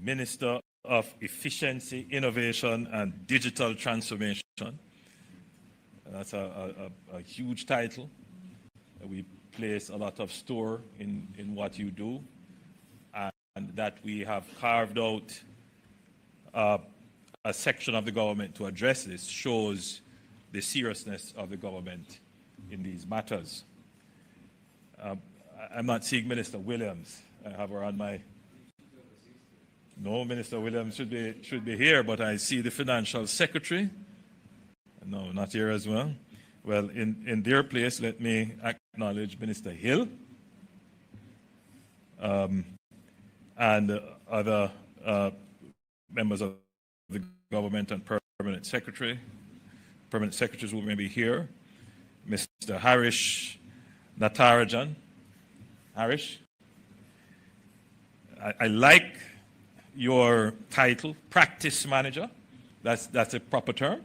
Minister of Efficiency, Innovation, and Digital Transformation. That's a huge title. We place a lot of store in what you do, and that we have carved out a section of the government to address this shows the seriousness of the government in these matters. I'm not seeing Minister Williams. I have her on my... No, Minister Williams should be here, but I see the Financial Secretary. No, not here as well. Well, in their place, let me acknowledge Minister Hill and other members of the government and permanent secretary. Permanent secretaries who may be here. Mr. Harish Natarajan. Harish, I like your title, practice manager. That's a proper term.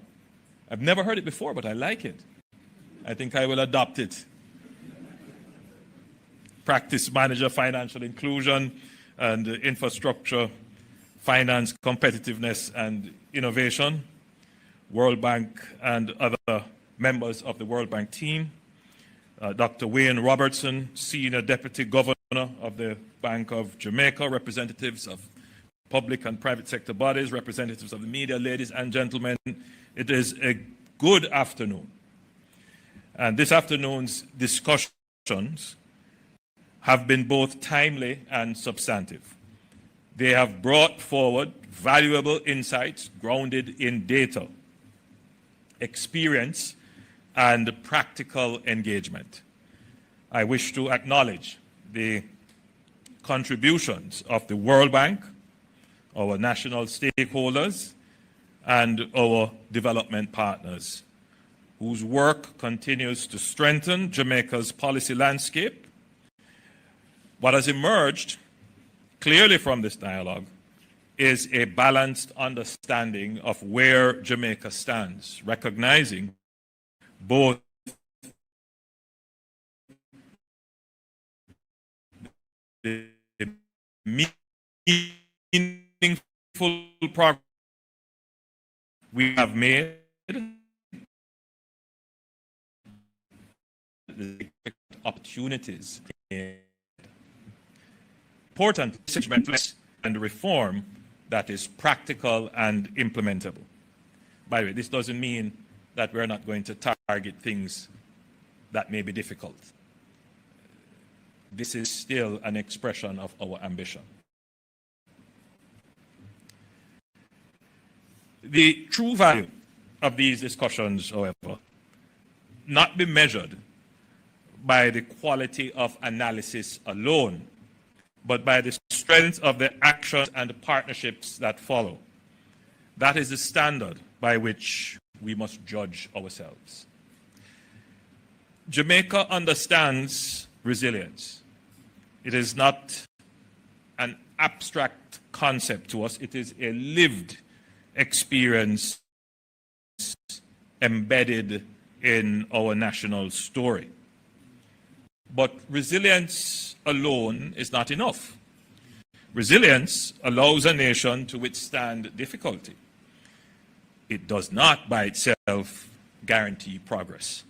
I've never heard it before, but I like it. I think I will adopt it. Practice manager, financial inclusion and infrastructure, finance, competitiveness and innovation, World Bank and other members of the World Bank team. Dr. Wayne Robertson, Senior Deputy Governor of the Bank of Jamaica, representatives of public and private sector bodies, representatives of the media, ladies and gentlemen, it is a good afternoon. And this afternoon's discussions have been both timely and substantive. They have brought forward valuable insights grounded in data, experience, and practical engagement. I wish to acknowledge the contributions of the World Bank, our national stakeholders, and our development partners, whose work continues to strengthen Jamaica's policy landscape. What has emerged clearly from this dialogue is a balanced understanding of where Jamaica stands, recognizing both the meaningful progress we have made, the opportunities, important management and reform that is practical and implementable. By the way, this doesn't mean that we're not going to target things that may be difficult. This is still an expression of our ambition. The true value of these discussions, however, not be measured by the quality of analysis alone, but by the strength of the actions and the partnerships that follow. That is the standard by which we must judge ourselves. Jamaica understands resilience. It is not an abstract concept to us. It is a lived experience embedded in our national story. But resilience alone is not enough. Resilience allows a nation to withstand difficulty. It does not by itself guarantee progress.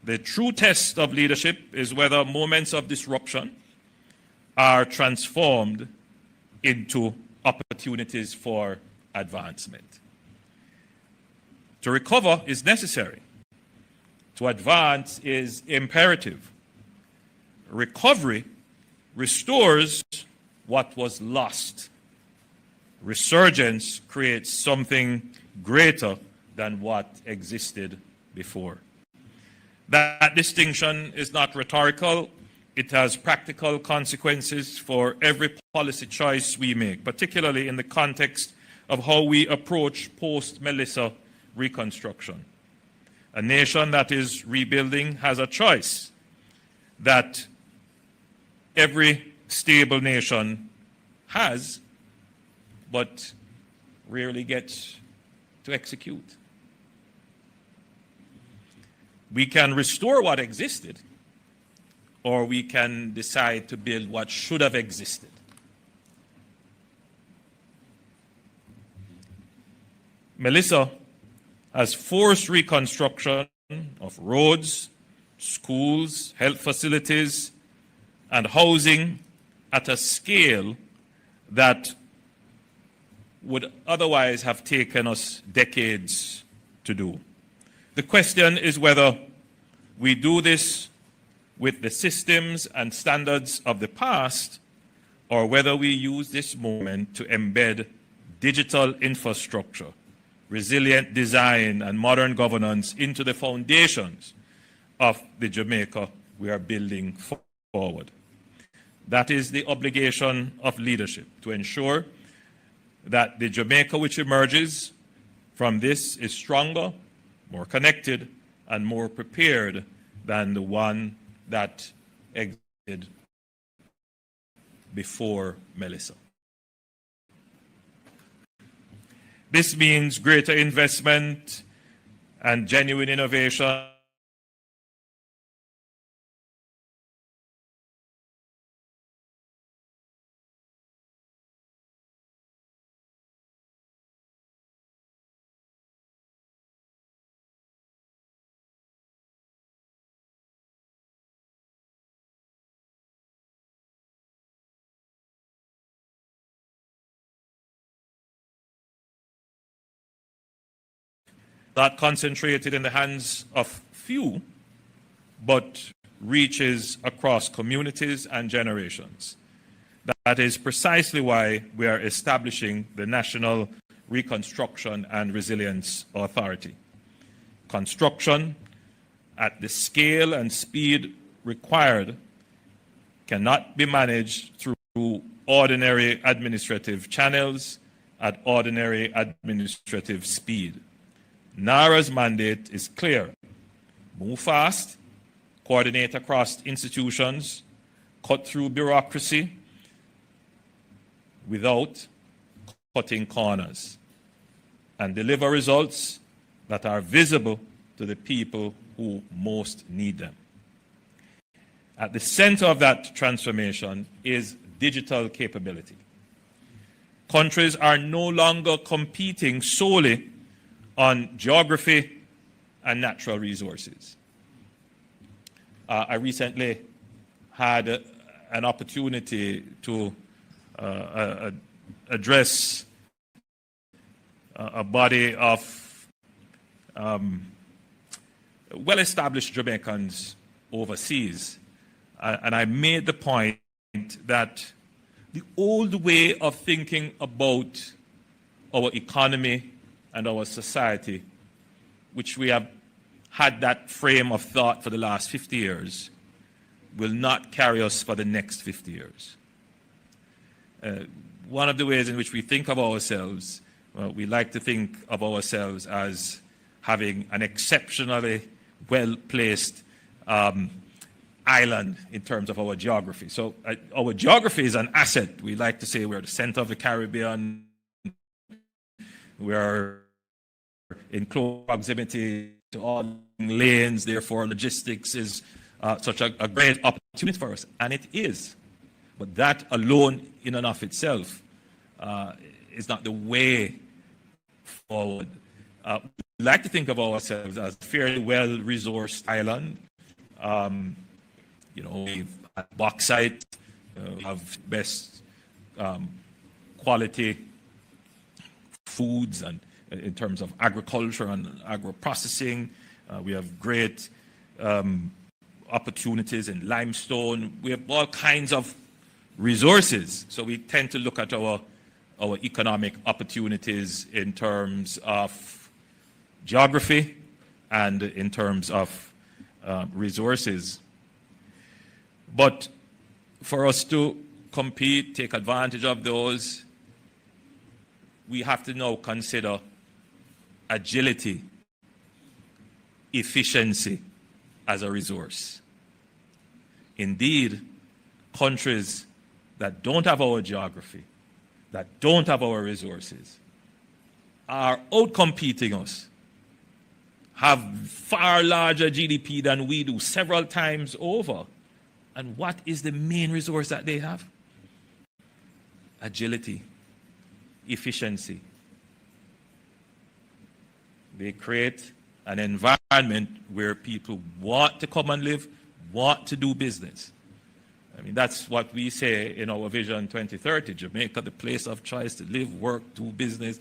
The true test of leadership is whether moments of disruption are transformed into opportunities for advancement. To recover is necessary. To advance is imperative. Recovery restores what was lost. Resurgence creates something greater than what existed before. That distinction is not rhetorical. It has practical consequences for every policy choice we make, particularly in the context of how we approach post-Melissa reconstruction. A nation that is rebuilding has a choice that every stable nation has, but rarely gets to execute. We can restore what existed, or we can decide to build what should have existed. Melissa has forced reconstruction of roads, schools, health facilities, and housing at a scale that would otherwise have taken us decades to do. The question is whether we do this with the systems and standards of the past, or whether we use this moment to embed digital infrastructure, resilient design, and modern governance into the foundations of the Jamaica we are building forward. That is the obligation of leadership, to ensure that the Jamaica which emerges from this is stronger, more connected, and more prepared than the one that existed before Melissa. This means greater investment and genuine innovation not concentrated in the hands of few, but reaches across communities and generations. That is precisely why we are establishing the National Reconstruction and Resilience Authority. Construction at the scale and speed required cannot be managed through ordinary administrative channels at ordinary administrative speed. NARA's mandate is clear: move fast, coordinate across institutions, cut through bureaucracy without cutting corners, and deliver results that are visible to the people who most need them. At the center of that transformation is digital capability. Countries are no longer competing solely on geography and natural resources. I recently had an opportunity to address a body of well-established Jamaicans overseas, and I made the point that the old way of thinking about our economy and our society, which we have had that frame of thought for the last 50 years, will not carry us for the next 50 years. One of the ways in which we think of ourselves, we like to think of ourselves as having an exceptionally well-placed island in terms of our geography. So our geography is an asset. We like to say we're the center of the Caribbean. We're in close proximity to all lanes, therefore logistics is such a great opportunity for us, and it is. But that alone in and of itself is not the way forward. We like to think of ourselves as a fairly well-resourced island. We've had bauxite, we have best quality foods, and in terms of agriculture and agro-processing, we have great opportunities in limestone. We have all kinds of resources. So we tend to look at our economic opportunities in terms of geography and in terms of resources. But for us to compete, take advantage of those, we have to now consider agility, efficiency as a resource. Indeed, countries that don't have our geography, that don't have our resources, are outcompeting us, have far larger GDP than we do, several times over. And what is the main resource that they have? Agility, efficiency. They create an environment where people want to come and live, want to do business. I mean, that's what we say in our Vision 2030, Jamaica, the place of choice to live, work, do business,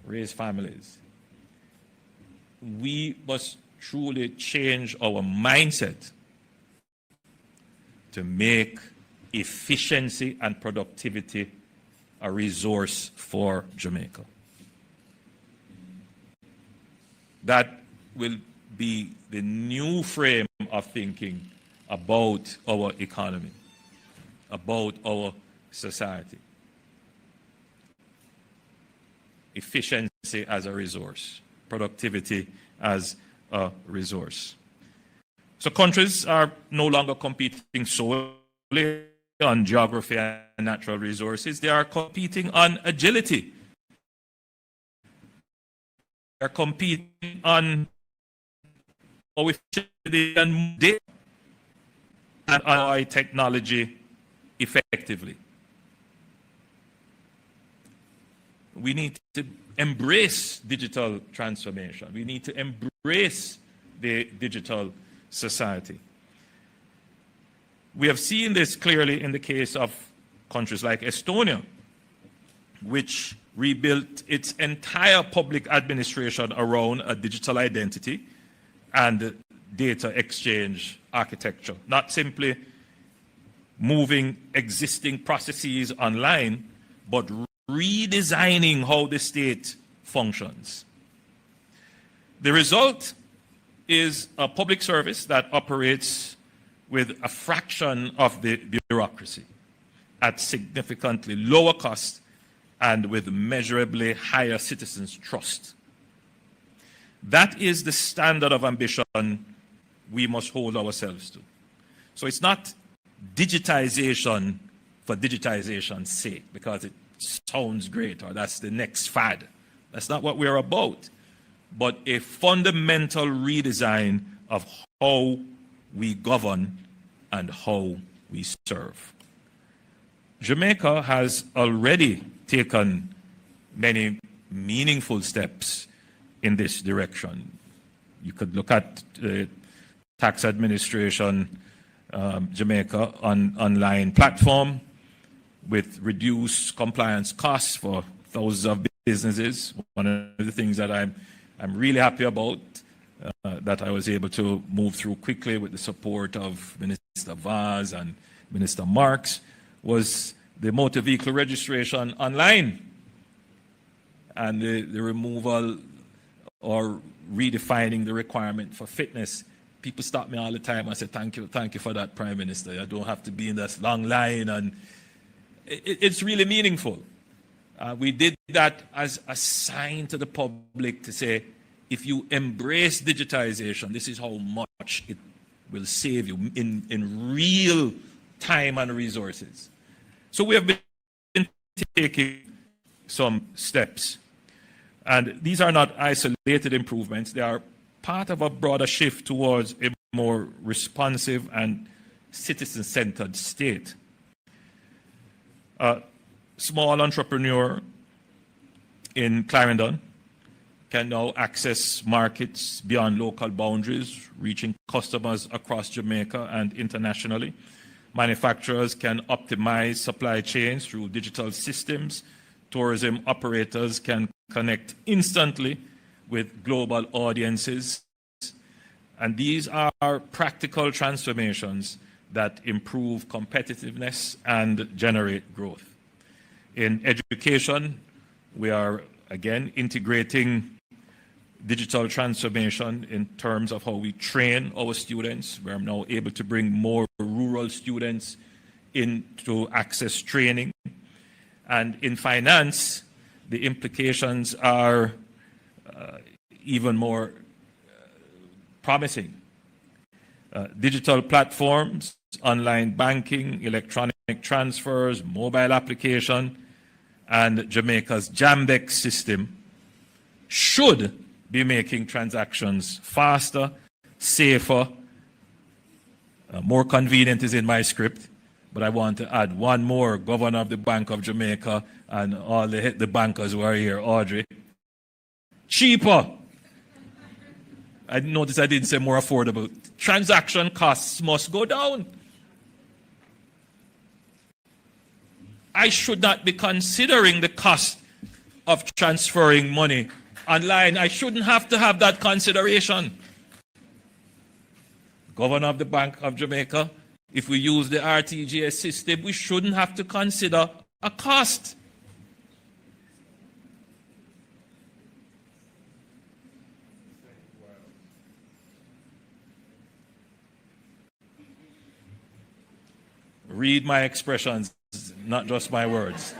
raise families. We must truly change our mindset to make efficiency and productivity a resource for Jamaica. That will be the new frame of thinking about our economy, about our society. Efficiency as a resource, productivity as a resource. So countries are no longer competing solely on geography and natural resources. They are competing on agility. They are competing on how efficiently and data and apply technology effectively. We need to embrace digital transformation. We need to embrace the digital society. We have seen this clearly in the case of countries like Estonia, which rebuilt its entire public administration around a digital identity and data exchange architecture, not simply moving existing processes online, but redesigning how the state functions. The result is a public service that operates with a fraction of the bureaucracy at significantly lower cost and with measurably higher citizens' trust. That is the standard of ambition we must hold ourselves to. So it's not digitization for digitization's sake because it sounds great or that's the next fad. That's not what we're about, but a fundamental redesign of how we govern and how we serve. Jamaica has already taken many meaningful steps in this direction. You could look at the Tax Administration Jamaica online platform with reduced compliance costs for thousands of businesses. One of the things that I'm really happy about that I was able to move through quickly with the support of Minister Vaz and Minister Marks was the motor vehicle registration online and the removal or redefining the requirement for fitness. People stop me all the time. I say, thank you for that, Prime Minister. I don't have to be in this long line. And it's really meaningful. We did that as a sign to the public to say, if you embrace digitization, this is how much it will save you in real time and resources. So we have been taking some steps. And these are not isolated improvements. They are part of a broader shift towards a more responsive and citizen-centered state. A small entrepreneur in Clarendon can now access markets beyond local boundaries, reaching customers across Jamaica and internationally. Manufacturers can optimize supply chains through digital systems. Tourism operators can connect instantly with global audiences. And these are practical transformations that improve competitiveness and generate growth. In education, we are again integrating digital transformation in terms of how we train our students. We're now able to bring more rural students into access training. And in finance, the implications are even more promising. Digital platforms, online banking, electronic transfers, mobile application, and Jamaica's Jambex system should be making transactions faster, safer, more convenient is in my script, but I want to add one more, Governor of the Bank of Jamaica and all the bankers who are here, Audrey. Cheaper I noticed I didn't say more affordable. Transaction costs must go down. I should not be considering the cost of transferring money online. I shouldn't have to have that consideration. Governor of the Bank of Jamaica, if we use the RTGS system, we shouldn't have to consider a cost. Read my expressions, not just my words.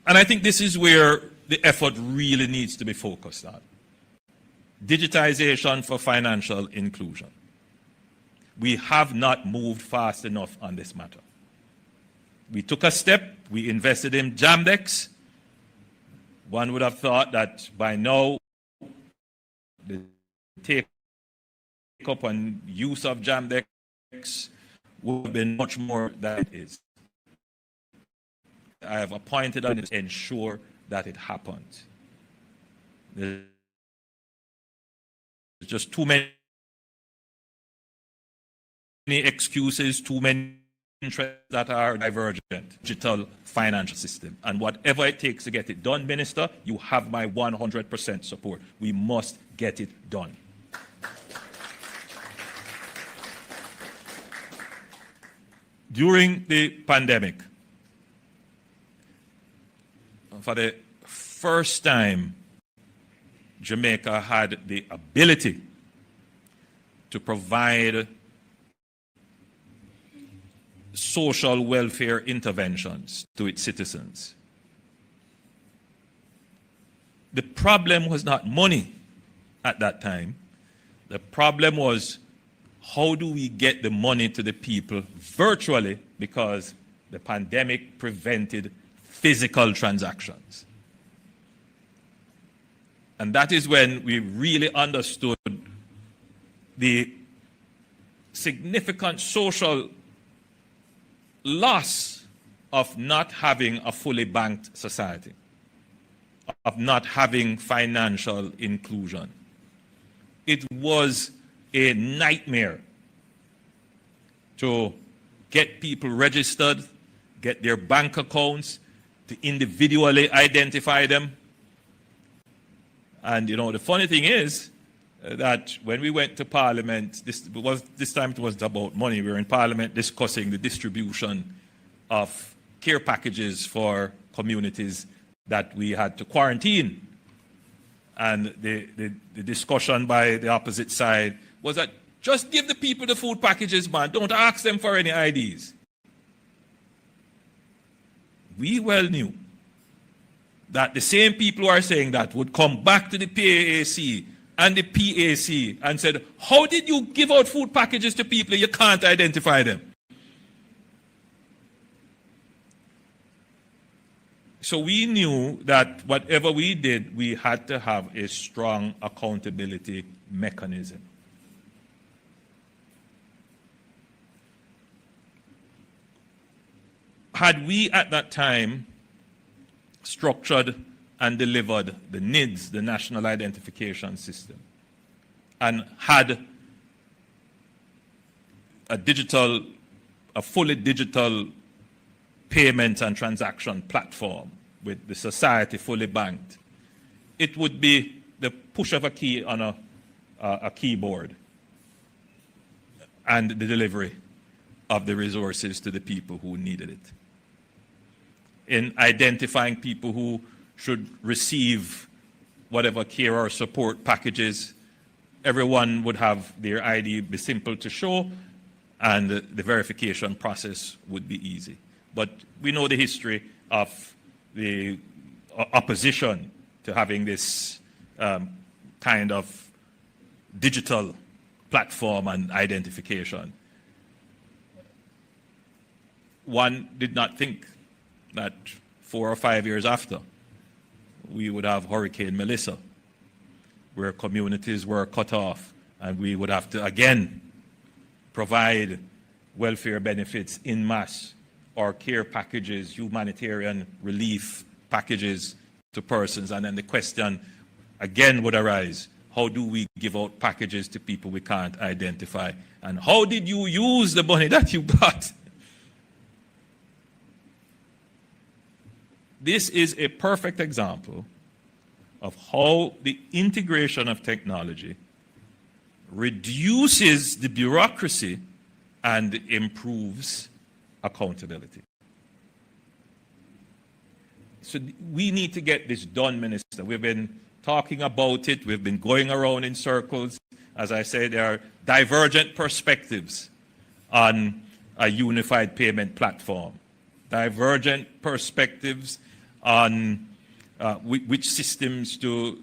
And I think this is where the effort really needs to be focused on. Digitization for financial inclusion. We have not moved fast enough on this matter. We took a step, we invested in Jamdex. One would have thought that by now the take up and use of Jamdex would have been much more than it is. I have appointed and to ensure that it happens. There's just too many excuses, too many interests that are divergent. Digital financial system. And whatever it takes to get it done, Minister, you have my 100% support. We must get it done. During the pandemic, for the first time, Jamaica had the ability to provide social welfare interventions to its citizens. The problem was not money at that time. The problem was, how do we get the money to the people virtually, because the pandemic prevented physical transactions. And that is when we really understood the significant social loss of not having a fully banked society, of not having financial inclusion. It was a nightmare to get people registered, get their bank accounts, to individually identify them. And you know, the funny thing is that when we went to Parliament, this time it was about money. We were in Parliament discussing the distribution of care packages for communities that we had to quarantine. And the discussion by the opposite side was that just give the people the food packages, man. Don't ask them for any IDs. We well knew that the same people who are saying that would come back to the PAAC and the PAC and said, how did you give out food packages to people you can't identify them? So we knew that whatever we did, we had to have a strong accountability mechanism. Had we at that time structured and delivered the NIDS, the National Identification System, and had a fully digital payment and transaction platform with the society fully banked, it would be the push of a key on a keyboard and the delivery of the resources to the people who needed it. In identifying people who should receive whatever care or support packages, everyone would have their ID be simple to show, and the verification process would be easy. But we know the history of the opposition to having this kind of digital platform and identification. One did not think that 4 or 5 years after, we would have Hurricane Melissa, where communities were cut off, and we would have to again provide welfare benefits in mass, or care packages, humanitarian relief packages to persons, and then the question again would arise, how do we give out packages to people we can't identify? And how did you use the money that you got? This is a perfect example of how the integration of technology reduces the bureaucracy and improves accountability. So we need to get this done, Minister. We've been talking about it. We've been going around in circles. As I said, there are divergent perspectives on a unified payment platform, divergent perspectives on which systems to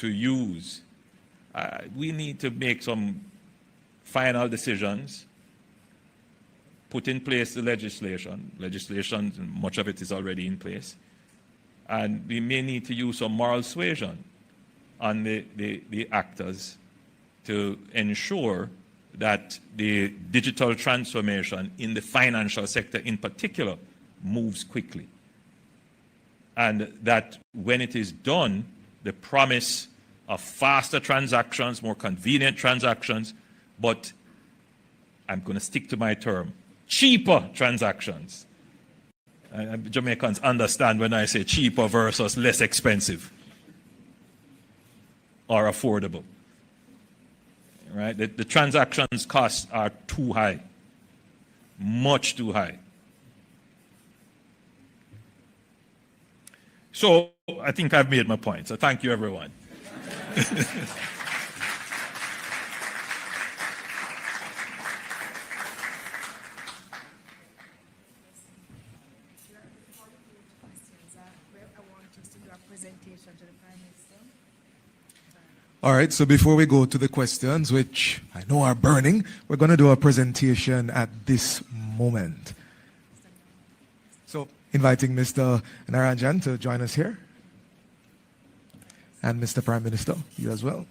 use. We need to make some final decisions, put in place the legislation. Legislation, much of it is already in place. And we may need to use some moral suasion on the actors to ensure that the digital transformation in the financial sector in particular moves quickly. And that when it is done, the promise of faster transactions, more convenient transactions, but I'm going to stick to my term, cheaper transactions. Jamaicans understand when I say cheaper versus less expensive or affordable. Right? The transactions costs are too high, much too high. So I think I've made my point. So thank you, everyone. All right, so before we go to the questions, which I know are burning, we're going to do a presentation at this moment. So inviting Mr. Naranjan to join us here. And Mr. Prime Minister, you as well.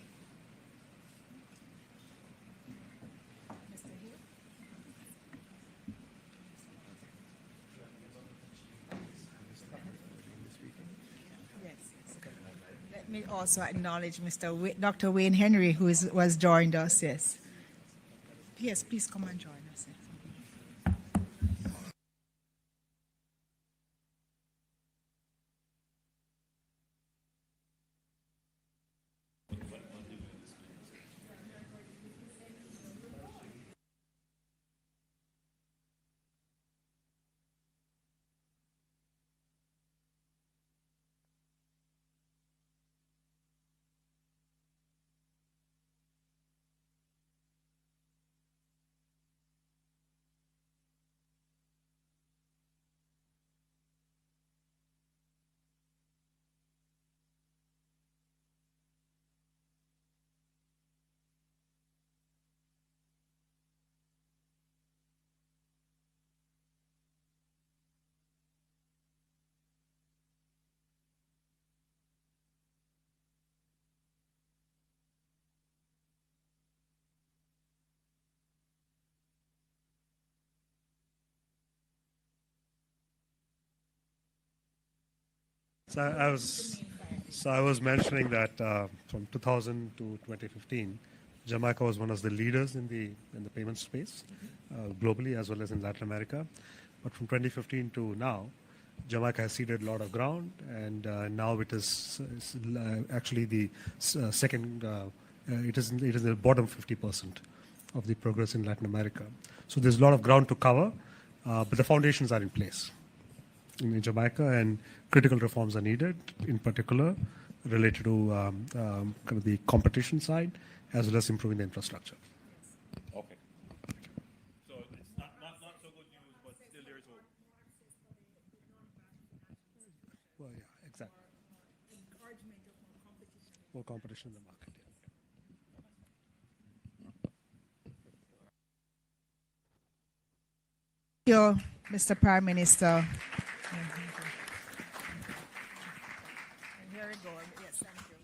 Let me also acknowledge Dr. Wayne Henry, who was joined us, yes. Yes, please come and join us. So I was mentioning that from 2000 to 2015, Jamaica was one of the leaders in the payment space globally as well as in Latin America. But from 2015 to now, Jamaica has ceded a lot of ground, and now it is actually the second. It is in the bottom 50% of the progress in Latin America. So there's a lot of ground to cover, but the foundations are in place in Jamaica, and critical reforms are needed, in particular related to kind of the competition side, as well as improving the infrastructure. Okay. So it's not so good news, but still there is hope. Well, yeah, exactly. More competition in the market. Thank you, Mr. Prime Minister. Here we go. Yes, thank you.